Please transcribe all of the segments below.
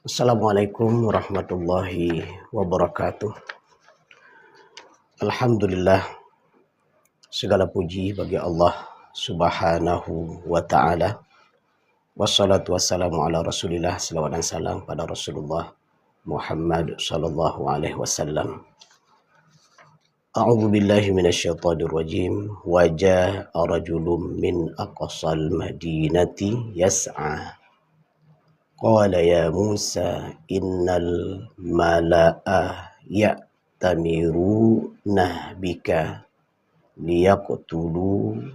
Assalamualaikum warahmatullahi wabarakatuh. Alhamdulillah, segala puji bagi Allah subhanahu wa ta'ala. Wassalatu wassalamu ala rasulillah, salawat dan salam pada Rasulullah Muhammad sallallahu alaihi wasallam. A'udzu billahi minasyaitonir rajim. Wa jaa'a rajulun min aqsal madinati yas'a. Qala ya Musa innal mala'a ya'tamiruna bika liyaqtuluka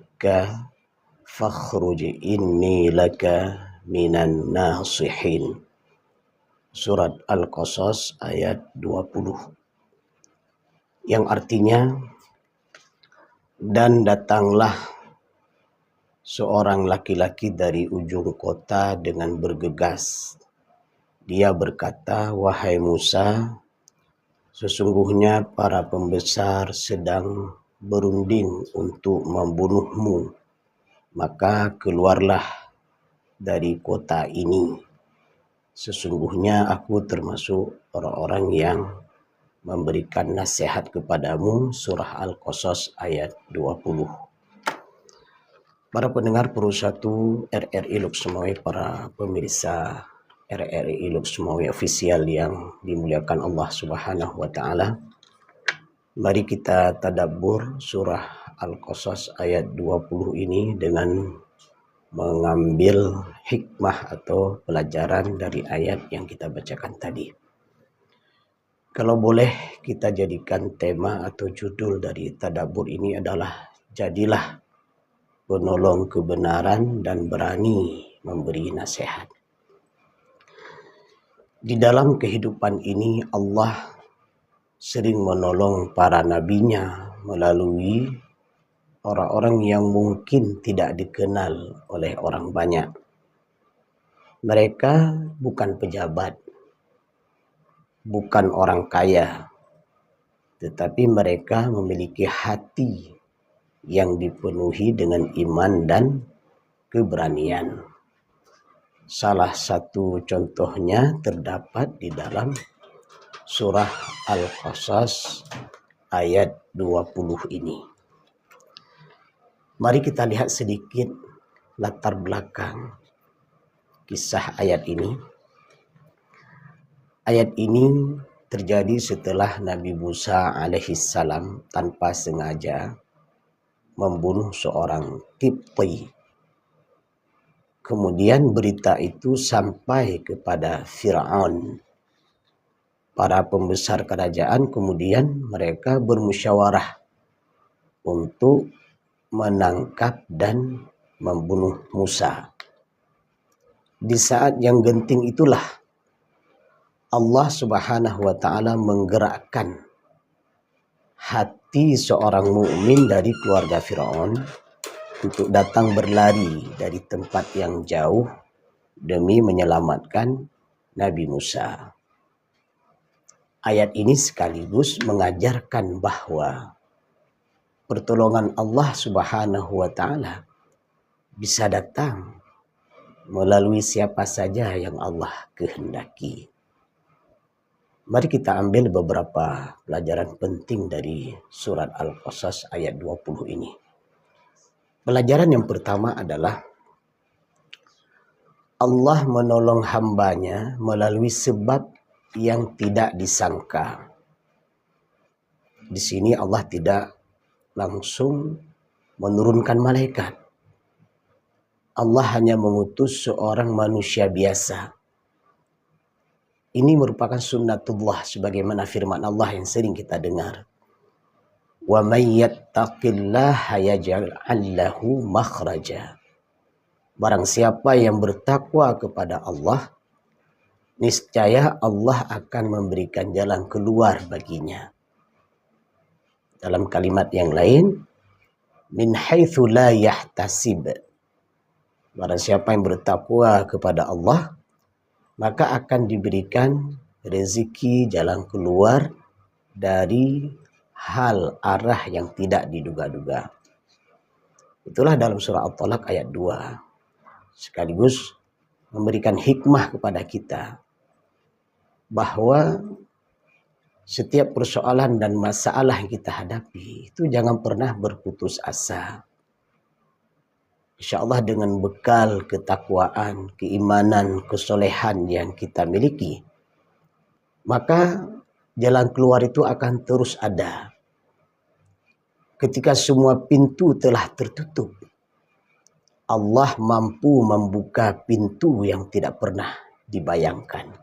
fakhruj inni laka minan nasihin. Surat Al-Qasas ayat 20, yang artinya, dan datanglah seorang laki-laki dari ujung kota dengan bergegas. Dia berkata, "Wahai Musa, sesungguhnya para pembesar sedang berunding untuk membunuhmu. Maka keluarlah dari kota ini. Sesungguhnya aku termasuk orang-orang yang memberikan nasihat kepadamu." Surah Al-Qasas ayat 20. Para pendengar Pro 1 RRI Lok Sumawe, para pemirsa RRI Lok Sumawe official yang dimuliakan Allah Subhanahu wa taala. Mari kita tadabbur surah Al-Qasas ayat 20 ini dengan mengambil hikmah atau pelajaran dari ayat yang kita bacakan tadi. Kalau boleh kita jadikan tema atau judul dari tadabbur ini adalah jadilah penolong kebenaran dan berani memberi nasihat. Di dalam kehidupan ini Allah sering menolong para nabinya melalui orang-orang yang mungkin tidak dikenal oleh orang banyak. Mereka bukan pejabat, bukan orang kaya, tetapi mereka memiliki hati yang dipenuhi dengan iman dan keberanian. Salah satu contohnya terdapat di dalam surah Al-Qasas ayat 20 ini. Mari kita lihat sedikit latar belakang kisah ayat ini. Ayat ini terjadi setelah Nabi Musa alaihissalam tanpa sengaja membunuh seorang Qibti. Kemudian berita itu sampai kepada Fir'aun. Para pembesar kerajaan kemudian mereka bermusyawarah untuk menangkap dan membunuh Musa. Di saat yang genting itulah Allah Subhanahu wa taala menggerakkan hati seorang mukmin dari keluarga Firaun untuk datang berlari dari tempat yang jauh demi menyelamatkan Nabi Musa. Ayat ini sekaligus mengajarkan bahwa pertolongan Allah Subhanahu wa taala bisa datang melalui siapa saja yang Allah kehendaki. Mari kita ambil beberapa pelajaran penting dari surat Al-Qasas ayat 20 ini. Pelajaran yang pertama adalah Allah menolong hambanya melalui sebab yang tidak disangka. Di sini Allah tidak langsung menurunkan malaikat. Allah hanya mengutus seorang manusia biasa. Ini merupakan sunnatullah sebagaimana firman Allah yang sering kita dengar. Wa may yattaqillaha yaj'al lahu makhraja. Barang siapa yang bertakwa kepada Allah, niscaya Allah akan memberikan jalan keluar baginya. Dalam kalimat yang lain, min haitsu la yahtasib. Barang siapa yang bertakwa kepada Allah, maka akan diberikan rezeki jalan keluar dari hal arah yang tidak diduga-duga. Itulah dalam surah At-Talaq ayat 2. Sekaligus memberikan hikmah kepada kita bahwa setiap persoalan dan masalah yang kita hadapi itu jangan pernah berputus asa. Insya Allah dengan bekal ketakwaan, keimanan, kesolehan yang kita miliki, maka jalan keluar itu akan terus ada. Ketika semua pintu telah tertutup, Allah mampu membuka pintu yang tidak pernah dibayangkan.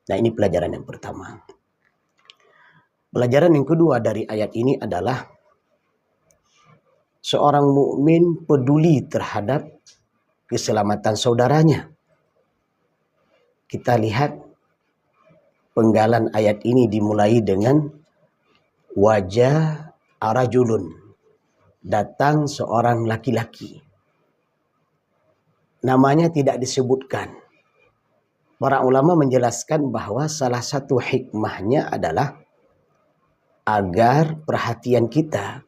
Nah, ini pelajaran yang pertama. Pelajaran yang kedua dari ayat ini adalah seorang mukmin peduli terhadap keselamatan saudaranya. Kita lihat penggalan ayat ini dimulai dengan wajah arajulun, datang seorang laki-laki. Namanya tidak disebutkan. Para ulama menjelaskan bahwa salah satu hikmahnya adalah agar perhatian kita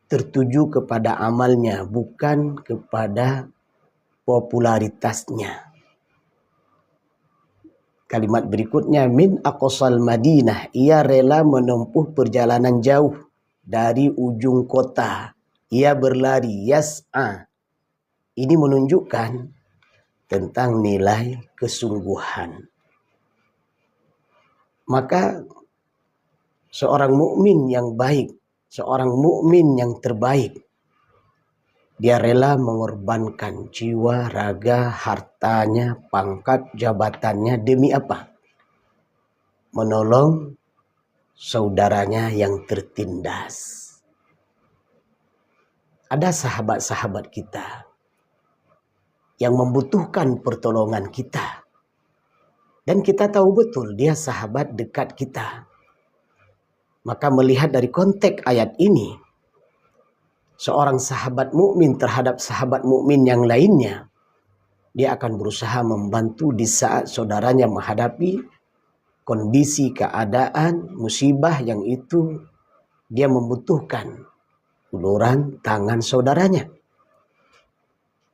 tertuju kepada amalnya, bukan kepada popularitasnya. Kalimat berikutnya, min aqsal Madinah, ia rela menempuh perjalanan jauh dari ujung kota. Ia berlari, yas'a. Ini menunjukkan tentang nilai kesungguhan. Maka seorang mukmin yang baik, seorang mukmin yang terbaik, dia rela mengorbankan jiwa, raga, hartanya, pangkat, jabatannya demi apa? Menolong saudaranya yang tertindas. Ada sahabat-sahabat kita yang membutuhkan pertolongan kita. Dan kita tahu betul dia sahabat dekat kita. Maka melihat dari konteks ayat ini, seorang sahabat mukmin terhadap sahabat mukmin yang lainnya, dia akan berusaha membantu di saat saudaranya menghadapi kondisi keadaan musibah yang itu dia membutuhkan uluran tangan saudaranya.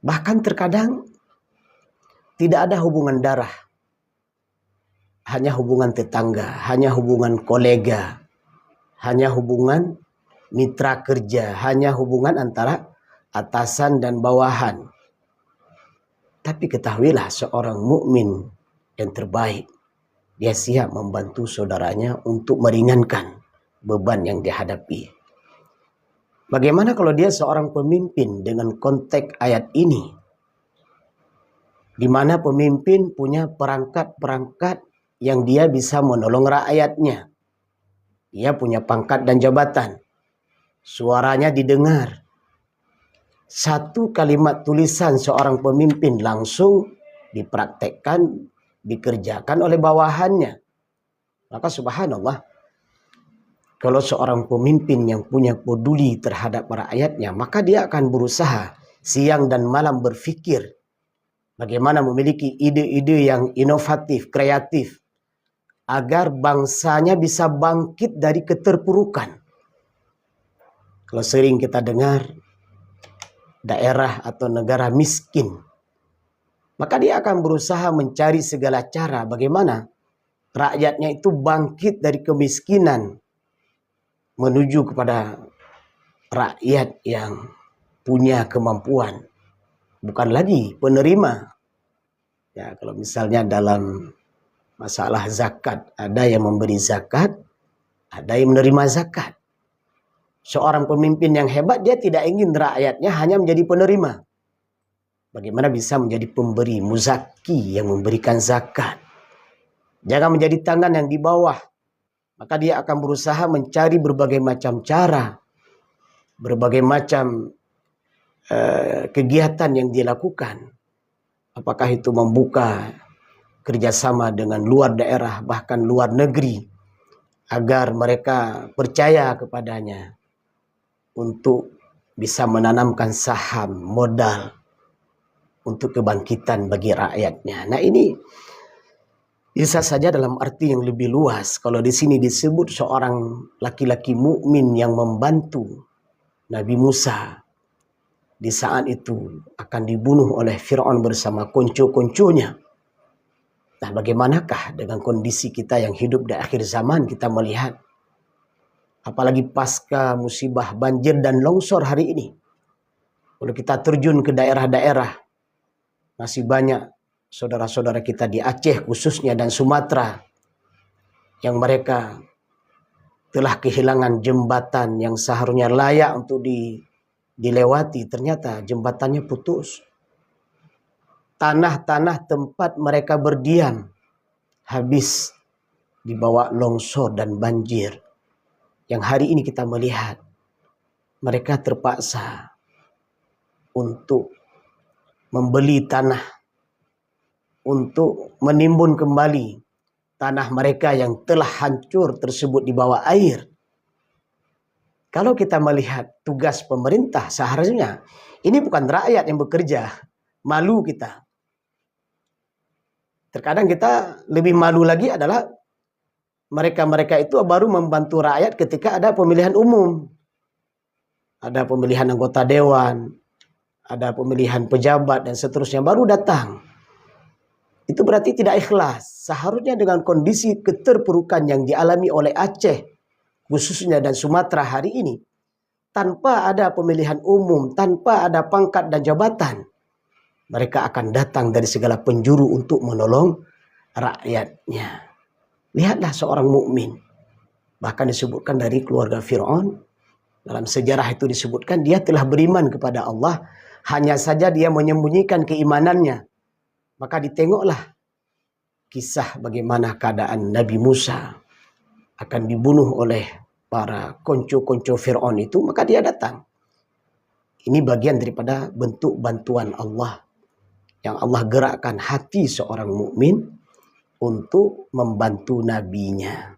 Bahkan terkadang tidak ada hubungan darah, hanya hubungan tetangga, hanya hubungan kolega, hanya hubungan mitra kerja, hanya hubungan antara atasan dan bawahan. Tapi ketahuilah seorang mukmin yang terbaik, dia siap membantu saudaranya untuk meringankan beban yang dihadapi. Bagaimana kalau dia seorang pemimpin dengan konteks ayat ini, di mana pemimpin punya perangkat-perangkat yang dia bisa menolong rakyatnya. Dia punya pangkat dan jabatan. Suaranya didengar. Satu kalimat tulisan seorang pemimpin langsung dipraktekkan, dikerjakan oleh bawahannya. Maka subhanallah, kalau seorang pemimpin yang punya peduli terhadap rakyatnya, maka dia akan berusaha siang dan malam berpikir bagaimana memiliki ide-ide yang inovatif, kreatif, agar bangsanya bisa bangkit dari keterpurukan. Kalau sering kita dengar daerah atau negara miskin, maka dia akan berusaha mencari segala cara bagaimana rakyatnya itu bangkit dari kemiskinan menuju kepada rakyat yang punya kemampuan, bukan lagi penerima. Ya, kalau misalnya dalam masalah zakat, ada yang memberi zakat, ada yang menerima zakat. Seorang pemimpin yang hebat, dia tidak ingin rakyatnya hanya menjadi penerima. Bagaimana bisa menjadi pemberi, muzaki yang memberikan zakat. Jangan menjadi tangan yang di bawah. Maka dia akan berusaha mencari berbagai macam cara, berbagai macam kegiatan yang dia lakukan. Apakah itu membuka kerjasama dengan luar daerah, bahkan luar negeri, agar mereka percaya kepadanya untuk bisa menanamkan saham, modal untuk kebangkitan bagi rakyatnya. Nah, ini bisa saja dalam arti yang lebih luas. Kalau di sini disebut seorang laki-laki mukmin yang membantu Nabi Musa di saat itu akan dibunuh oleh Fir'aun bersama konco-konconya. Nah, bagaimanakah dengan kondisi kita yang hidup di akhir zaman? Kita melihat, apalagi pasca musibah banjir dan longsor hari ini. Kalau kita terjun ke daerah-daerah, masih banyak saudara-saudara kita di Aceh khususnya dan Sumatera yang mereka telah kehilangan jembatan yang seharusnya layak untuk dilewati. Ternyata jembatannya putus. Tanah-tanah tempat mereka berdiam habis dibawa longsor dan banjir. Yang hari ini kita melihat mereka terpaksa untuk membeli tanah, untuk menimbun kembali tanah mereka yang telah hancur tersebut di bawah air. Kalau kita melihat tugas pemerintah, seharusnya ini bukan rakyat yang bekerja. Malu kita. Terkadang kita lebih malu lagi adalah mereka-mereka itu baru membantu rakyat ketika ada pemilihan umum. Ada pemilihan anggota dewan, ada pemilihan pejabat dan seterusnya, baru datang. Itu berarti tidak ikhlas. Seharusnya dengan kondisi keterpurukan yang dialami oleh Aceh, khususnya dan Sumatera hari ini, tanpa ada pemilihan umum, tanpa ada pangkat dan jabatan, mereka akan datang dari segala penjuru untuk menolong rakyatnya. Lihatlah seorang mukmin, bahkan disebutkan dari keluarga Fir'aun. Dalam sejarah itu disebutkan dia telah beriman kepada Allah, hanya saja dia menyembunyikan keimanannya. Maka ditengoklah kisah bagaimana keadaan Nabi Musa akan dibunuh oleh para konco-konco Fir'aun itu, maka dia datang. Ini bagian daripada bentuk bantuan Allah, yang Allah gerakkan hati seorang mukmin untuk membantu nabinya.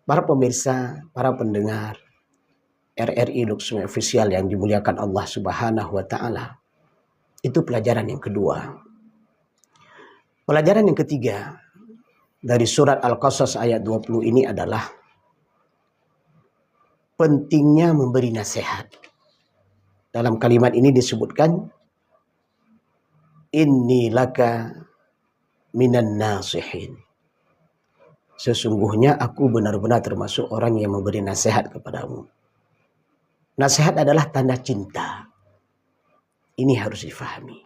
Para pemirsa, para pendengar RRI Luxury Official yang dimuliakan Allah Subhanahu wa Ta'ala, itu pelajaran yang kedua. Pelajaran yang ketiga dari surat Al-Qasas ayat 20 ini adalah pentingnya memberi nasihat. Dalam kalimat ini disebutkan, inni laka minan nasihin. Sesungguhnya aku benar-benar termasuk orang yang memberi nasihat kepadamu. Nasihat adalah tanda cinta. Ini harus difahami.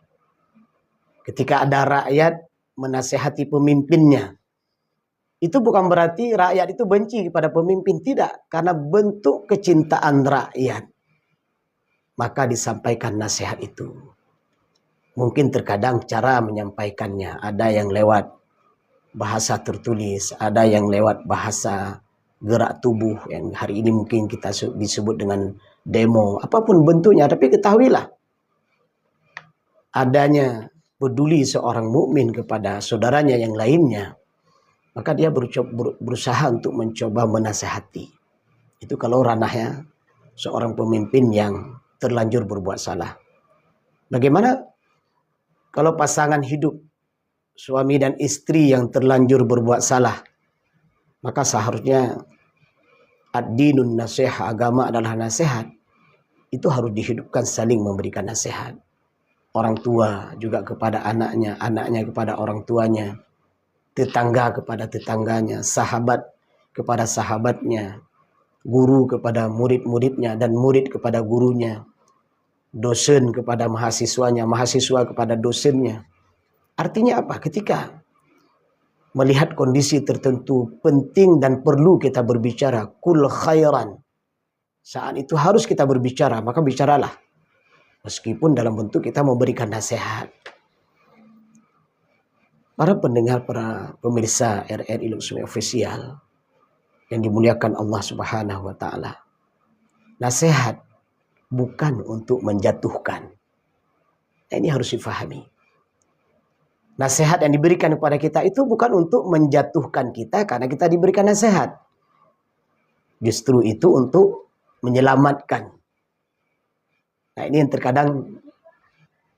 Ketika ada rakyat menasihati pemimpinnya, itu bukan berarti rakyat itu benci kepada pemimpin. Tidak. Karena bentuk kecintaan rakyat, maka disampaikan nasihat itu. Mungkin terkadang cara menyampaikannya ada yang lewat bahasa tertulis, ada yang lewat bahasa gerak tubuh yang hari ini mungkin kita disebut dengan demo, apapun bentuknya. Tapi ketahuilah, adanya peduli seorang mukmin kepada saudaranya yang lainnya, maka dia berusaha untuk mencoba menasihati. Itu kalau ranahnya seorang pemimpin yang terlanjur berbuat salah. Bagaimana kalau pasangan hidup, suami dan istri yang terlanjur berbuat salah? Maka seharusnya ad-dinun nasihat, agama adalah nasihat. Itu harus dihidupkan, saling memberikan nasihat. Orang tua juga kepada anaknya, anaknya kepada orang tuanya, tetangga kepada tetangganya, sahabat kepada sahabatnya, guru kepada murid-muridnya, dan murid kepada gurunya, dosen kepada mahasiswanya, mahasiswa kepada dosennya. Artinya apa? Ketika melihat kondisi tertentu penting dan perlu kita berbicara, kul khairan, saat itu harus kita berbicara, maka bicaralah. Meskipun dalam bentuk kita memberikan nasihat. Para pendengar, para pemirsa RRI Luxury Official yang dimuliakan Allah Subhanahu wa Ta'ala, nasihat bukan untuk menjatuhkan. Ini harus difahami. Nasihat yang diberikan kepada kita itu bukan untuk menjatuhkan kita karena kita diberikan nasihat. Justru itu untuk menyelamatkan. Nah, ini yang terkadang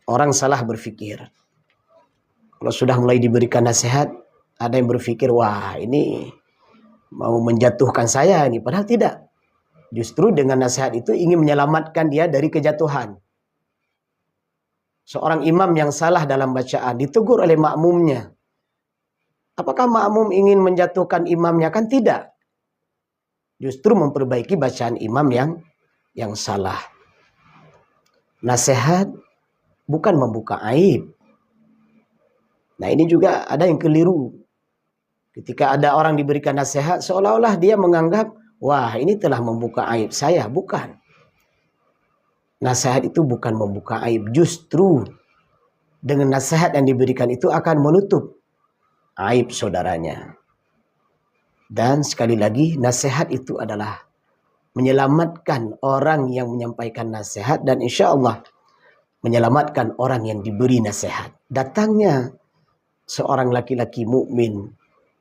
orang salah berpikir. Kalau sudah mulai diberikan nasihat, ada yang berpikir, wah ini mau menjatuhkan saya ini. Padahal tidak. Justru dengan nasihat itu ingin menyelamatkan dia dari kejatuhan. Seorang imam yang salah dalam bacaan ditegur oleh makmumnya. Apakah makmum ingin menjatuhkan imamnya? Kan tidak. Justru memperbaiki bacaan imam yang salah. Nasihat bukan membuka aib. Nah, ini juga ada yang keliru. Ketika ada orang diberikan nasihat, seolah-olah dia menganggap, wah, ini telah membuka aib saya. Bukan. Nasihat itu bukan membuka aib. Justru dengan nasihat yang diberikan itu akan menutup aib saudaranya. Dan sekali lagi, nasihat itu adalah menyelamatkan orang yang menyampaikan nasihat, dan insya Allah menyelamatkan orang yang diberi nasihat. Datangnya seorang laki-laki mukmin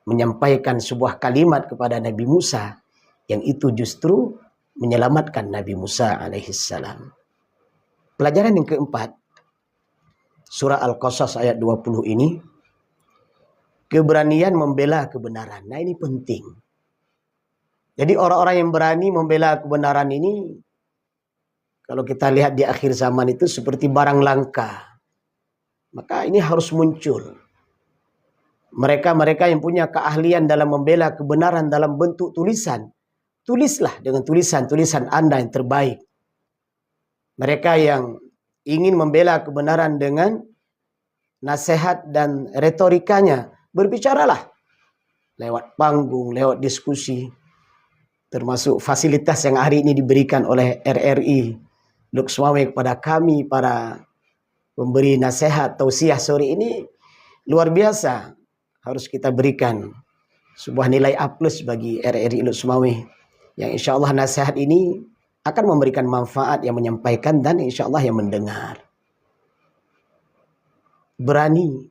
menyampaikan sebuah kalimat kepada Nabi Musa, yang itu justru menyelamatkan Nabi Musa alaihissalam. Pelajaran yang keempat, surah Al-Qasas ayat 20 ini, keberanian membela kebenaran. Nah, ini penting. Jadi orang-orang yang berani membela kebenaran ini, kalau kita lihat di akhir zaman itu seperti barang langka. Maka ini harus muncul. Mereka-mereka yang punya keahlian dalam membela kebenaran dalam bentuk tulisan, tulislah dengan tulisan-tulisan Anda yang terbaik. Mereka yang ingin membela kebenaran dengan nasihat dan retorikanya, berbicaralah lewat panggung, lewat diskusi, termasuk fasilitas yang hari ini diberikan oleh RRI Luxmawe kepada kami para pemberi nasihat tausiah sore ini luar biasa. Harus kita berikan sebuah nilai A+ bagi RRI Luxmawe, yang insya Allah nasihat ini akan memberikan manfaat yang menyampaikan dan insya Allah yang mendengar. Berani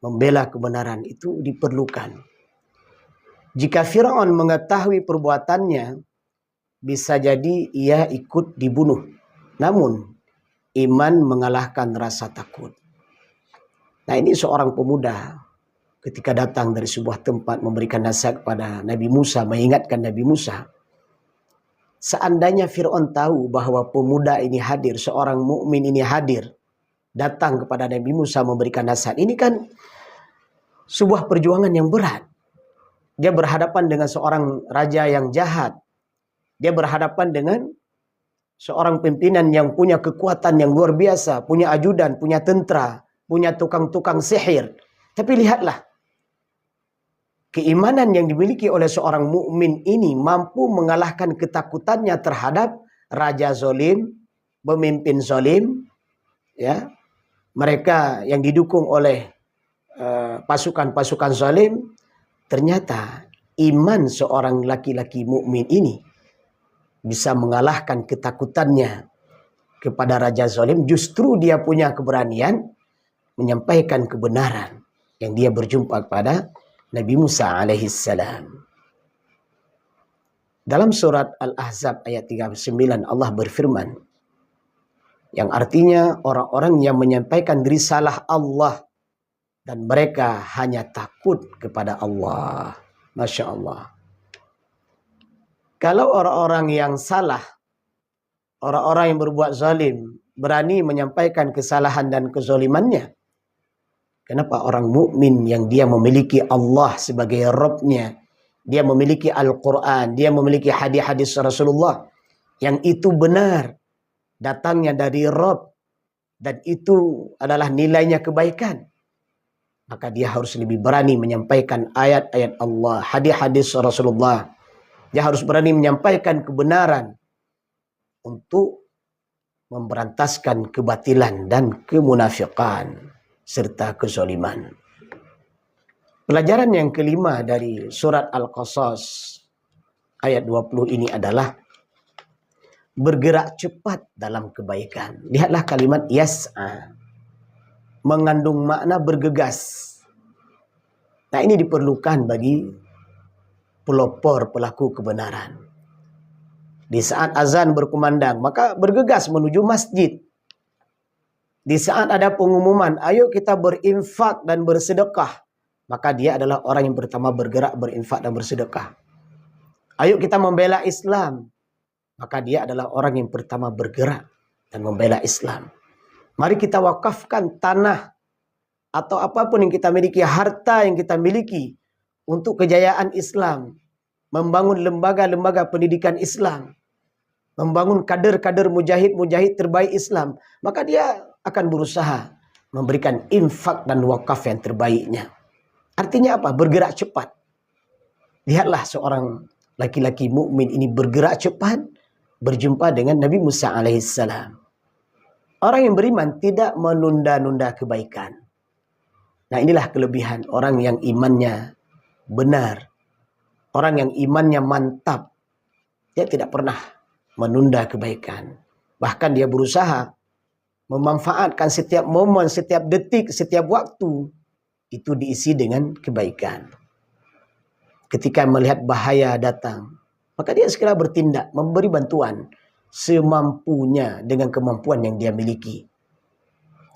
membela kebenaran itu diperlukan. Jika Fir'aun mengetahui perbuatannya, bisa jadi ia ikut dibunuh. Namun, iman mengalahkan rasa takut. Nah, ini seorang pemuda ketika datang dari sebuah tempat memberikan nasihat kepada Nabi Musa, mengingatkan Nabi Musa. Seandainya Fir'aun tahu bahwa pemuda ini hadir, seorang mukmin ini hadir, datang kepada Nabi Musa memberikan nasihat. Ini kan sebuah perjuangan yang berat. Dia berhadapan dengan seorang raja yang jahat. Dia berhadapan dengan seorang pimpinan yang punya kekuatan yang luar biasa, punya ajudan, punya tentara, punya tukang-tukang sihir. Tapi lihatlah, keimanan yang dimiliki oleh seorang mukmin ini mampu mengalahkan ketakutannya terhadap raja zalim, pemimpin zalim, ya. Mereka yang didukung oleh pasukan-pasukan zalim. Ternyata iman seorang laki-laki mukmin ini bisa mengalahkan ketakutannya kepada raja zalim. Justru dia punya keberanian menyampaikan kebenaran yang dia berjumpa kepada Nabi Musa alaihissalam. Dalam surat Al-Ahzab ayat 39 Allah berfirman, yang artinya orang-orang yang menyampaikan risalah Allah dan mereka hanya takut kepada Allah. Masya Allah. Kalau orang-orang yang salah, orang-orang yang berbuat zalim, berani menyampaikan kesalahan dan kezalimannya, kenapa orang mukmin yang dia memiliki Allah sebagai Rabb-nya, dia memiliki Al-Quran, dia memiliki hadis-hadis Rasulullah, yang itu benar, datangnya dari Rabb, dan itu adalah nilainya kebaikan, maka dia harus lebih berani menyampaikan ayat-ayat Allah, hadis-hadis Rasulullah. Dia harus berani menyampaikan kebenaran untuk memberantaskan kebatilan dan kemunafikan serta kezaliman. Pelajaran yang kelima dari surat Al-Qasas ayat 20 ini adalah bergerak cepat dalam kebaikan. Lihatlah kalimat yas'a, mengandung makna bergegas. Nah, ini diperlukan bagi pelopor pelaku kebenaran. Di saat azan berkumandang, maka bergegas menuju masjid. Di saat ada pengumuman, ayo kita berinfak dan bersedekah, maka dia adalah orang yang pertama bergerak berinfak dan bersedekah. Ayo kita membela Islam, maka dia adalah orang yang pertama bergerak dan membela Islam. Mari kita wakafkan tanah atau apapun yang kita miliki, harta yang kita miliki untuk kejayaan Islam, membangun lembaga-lembaga pendidikan Islam, membangun kader-kader mujahid-mujahid terbaik Islam, maka dia akan berusaha memberikan infak dan wakaf yang terbaiknya. Artinya apa? Bergerak cepat. Lihatlah seorang laki-laki mukmin ini bergerak cepat berjumpa dengan Nabi Musa alaihissalam. Orang yang beriman tidak menunda-nunda kebaikan. Nah, inilah kelebihan orang yang imannya benar. Orang yang imannya mantap. Dia tidak pernah menunda kebaikan. Bahkan dia berusaha memanfaatkan setiap momen, setiap detik, setiap waktu itu diisi dengan kebaikan. Ketika melihat bahaya datang, maka dia segera bertindak, memberi bantuan semampunya dengan kemampuan yang dia miliki.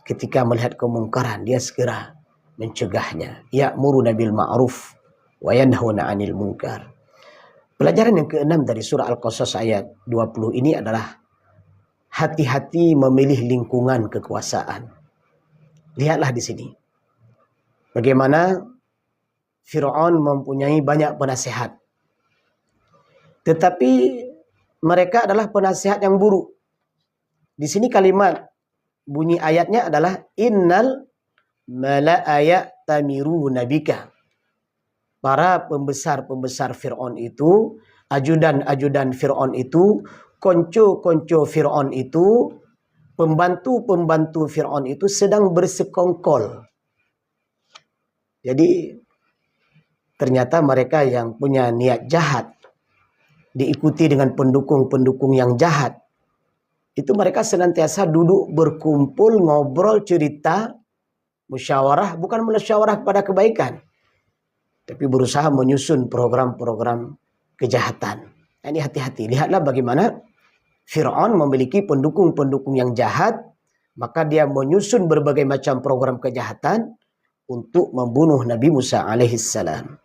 Ketika melihat kemungkaran, dia segera mencegahnya. Ya'muruna bil ma'ruf wa yanhauna 'anil munkar. Pelajaran yang keenam dari surah Al-Qasas ayat 20 ini adalah hati-hati memilih lingkungan kekuasaan. Lihatlah di sini. Bagaimana Fir'aun mempunyai banyak penasehat. Tetapi mereka adalah penasehat yang buruk. Di sini kalimat bunyi ayatnya adalah innal mala'a ya'tamiruna bika. Para pembesar-pembesar Fir'aun itu, ajudan-ajudan Fir'aun itu, konco-konco Fir'aun itu, pembantu-pembantu Fir'aun itu sedang bersekongkol. Jadi ternyata mereka yang punya niat jahat diikuti dengan pendukung-pendukung yang jahat. Itu mereka senantiasa duduk berkumpul, ngobrol, cerita, musyawarah, bukan musyawarah kepada kebaikan, tapi berusaha menyusun program-program kejahatan. Nah, ini hati-hati. Lihatlah bagaimana Fir'aun memiliki pendukung-pendukung yang jahat, maka dia menyusun berbagai macam program kejahatan untuk membunuh Nabi Musa alaihissalam.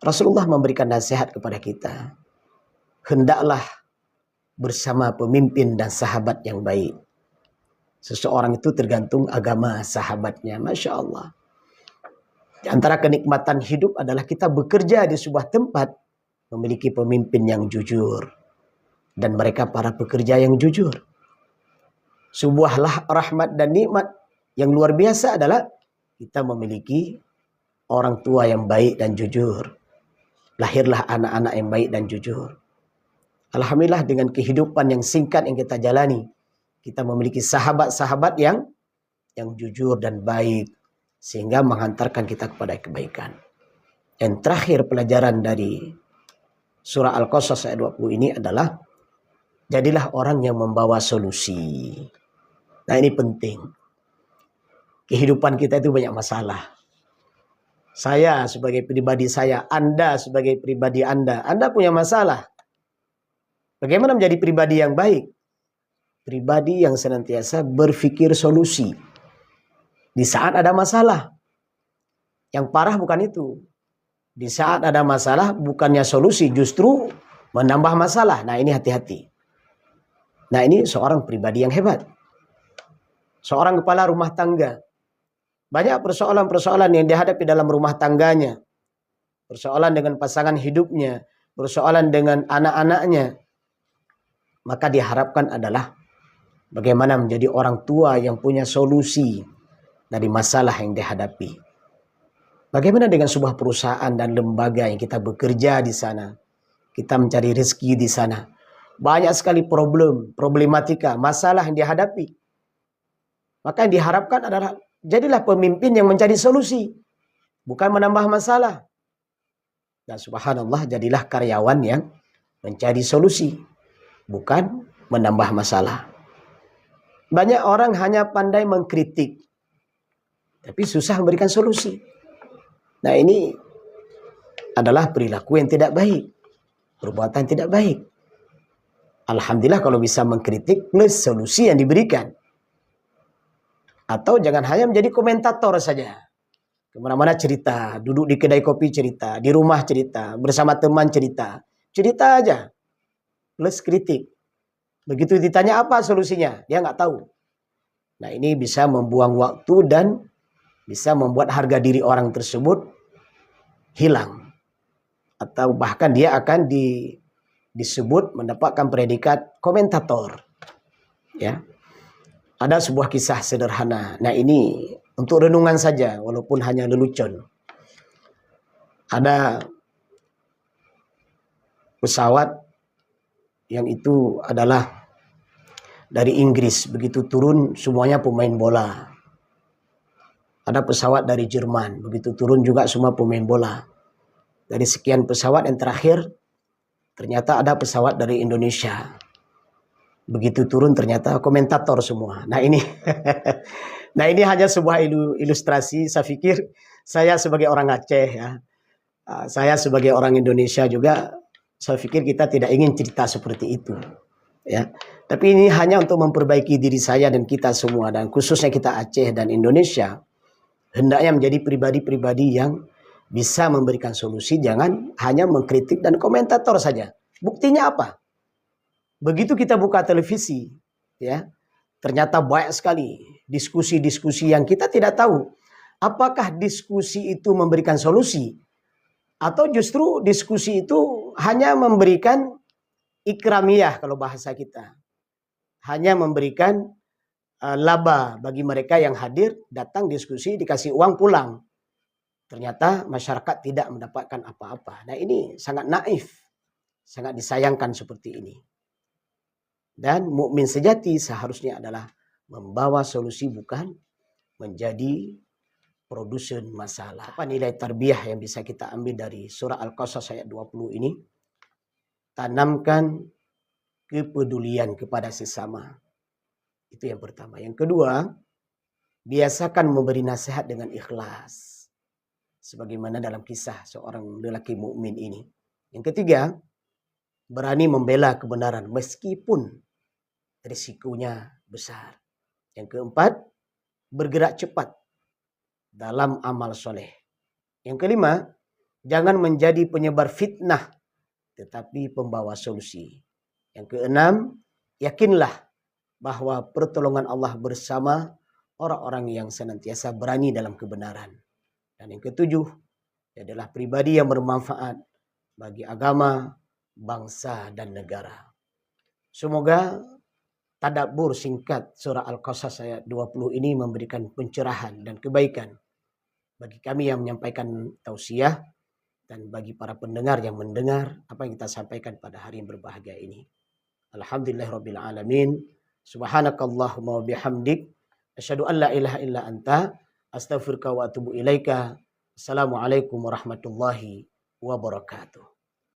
Rasulullah memberikan nasihat kepada kita. Hendaklah bersama pemimpin dan sahabat yang baik. Seseorang itu tergantung agama sahabatnya. Masya Allah. Di antara kenikmatan hidup adalah kita bekerja di sebuah tempat memiliki pemimpin yang jujur. Dan mereka para pekerja yang jujur. Sebuah rahmat dan nikmat yang luar biasa adalah kita memiliki orang tua yang baik dan jujur. Lahirlah anak-anak yang baik dan jujur. Alhamdulillah dengan kehidupan yang singkat yang kita jalani, kita memiliki sahabat-sahabat yang jujur dan baik, sehingga menghantarkan kita kepada kebaikan. Yang terakhir pelajaran dari surah Al-Qasas ayat 20 ini adalah jadilah orang yang membawa solusi. Nah, ini penting. Kehidupan kita itu banyak masalah. Saya sebagai pribadi saya, Anda sebagai pribadi Anda punya masalah. Bagaimana menjadi pribadi yang baik? Pribadi yang senantiasa berpikir solusi. Di saat ada masalah. Yang parah bukan itu. Di saat ada masalah bukannya solusi, justru menambah masalah. Nah, ini hati-hati. Nah, ini seorang pribadi yang hebat. Seorang kepala rumah tangga. Banyak persoalan-persoalan yang dihadapi dalam rumah tangganya. Persoalan dengan pasangan hidupnya. Persoalan dengan anak-anaknya. Maka diharapkan adalah bagaimana menjadi orang tua yang punya solusi dari masalah yang dihadapi. Bagaimana dengan sebuah perusahaan dan lembaga yang kita bekerja di sana. Kita mencari rezeki di sana. Banyak sekali problematika, masalah yang dihadapi. Maka yang diharapkan adalah jadilah pemimpin yang mencari solusi, bukan menambah masalah. Dan subhanallah, jadilah karyawan yang mencari solusi, bukan menambah masalah. Banyak orang hanya pandai mengkritik, tapi susah memberikan solusi. Nah, ini adalah perilaku yang tidak baik, perbuatan tidak baik. Alhamdulillah kalau bisa mengkritik plus solusi yang diberikan. Atau jangan hanya menjadi komentator saja. Kemana-mana cerita, duduk di kedai kopi cerita, di rumah cerita, bersama teman cerita. Cerita aja, plus kritik. Begitu ditanya apa solusinya, dia nggak tahu. Nah, ini bisa membuang waktu dan bisa membuat harga diri orang tersebut hilang. Atau bahkan dia akan disebut mendapatkan predikat komentator. Ya. Ada sebuah kisah sederhana. Nah, ini untuk renungan saja walaupun hanya lelucon. Ada pesawat yang itu adalah dari Inggris, begitu turun semuanya pemain bola. Ada pesawat dari Jerman, begitu turun juga semua pemain bola. Dari sekian pesawat yang terakhir, ternyata ada pesawat dari Indonesia. Begitu turun ternyata komentator semua. Nah ini, nah ini hanya sebuah ilustrasi. Saya pikir saya sebagai orang Aceh ya, saya sebagai orang Indonesia juga, saya pikir kita tidak ingin cerita seperti itu. Ya, tapi ini hanya untuk memperbaiki diri saya dan kita semua, dan khususnya kita Aceh dan Indonesia, hendaknya menjadi pribadi-pribadi yang bisa memberikan solusi, jangan hanya mengkritik dan komentator saja. Buktinya apa? Begitu kita buka televisi, ya, ternyata banyak sekali diskusi-diskusi yang kita tidak tahu apakah diskusi itu memberikan solusi atau justru diskusi itu hanya memberikan ikramiyah kalau bahasa kita. Hanya memberikan laba bagi mereka yang hadir, datang diskusi, dikasih uang pulang. Ternyata masyarakat tidak mendapatkan apa-apa. Nah ini sangat naif, sangat disayangkan seperti ini. Dan mukmin sejati seharusnya adalah membawa solusi, bukan menjadi produsen masalah. Apa nilai tarbiyah yang bisa kita ambil dari surah Al-Qasas ayat 20 ini? Tanamkan kepedulian kepada sesama. Itu yang pertama. Yang kedua, biasakan memberi nasihat dengan ikhlas. Sebagaimana dalam kisah seorang lelaki mukmin ini. Yang ketiga, berani membela kebenaran meskipun risikonya besar. Yang keempat, bergerak cepat dalam amal soleh. Yang kelima, jangan menjadi penyebar fitnah, tetapi pembawa solusi. Yang keenam, yakinlah bahwa pertolongan Allah bersama orang-orang yang senantiasa berani dalam kebenaran. Dan yang ketujuh, adalah pribadi yang bermanfaat bagi agama, bangsa, dan negara. Semoga tadabbur singkat surah Al-Qasas ayat 20 ini memberikan pencerahan dan kebaikan bagi kami yang menyampaikan tausiah dan bagi para pendengar yang mendengar apa yang kita sampaikan pada hari yang berbahagia ini. Alhamdulillahirabbil alamin. Subhanakallahumma wa bihamdik asyhadu an la ilaha illa anta astaghfiruka wa atubu ilaika. Assalamualaikum warahmatullahi wabarakatuh.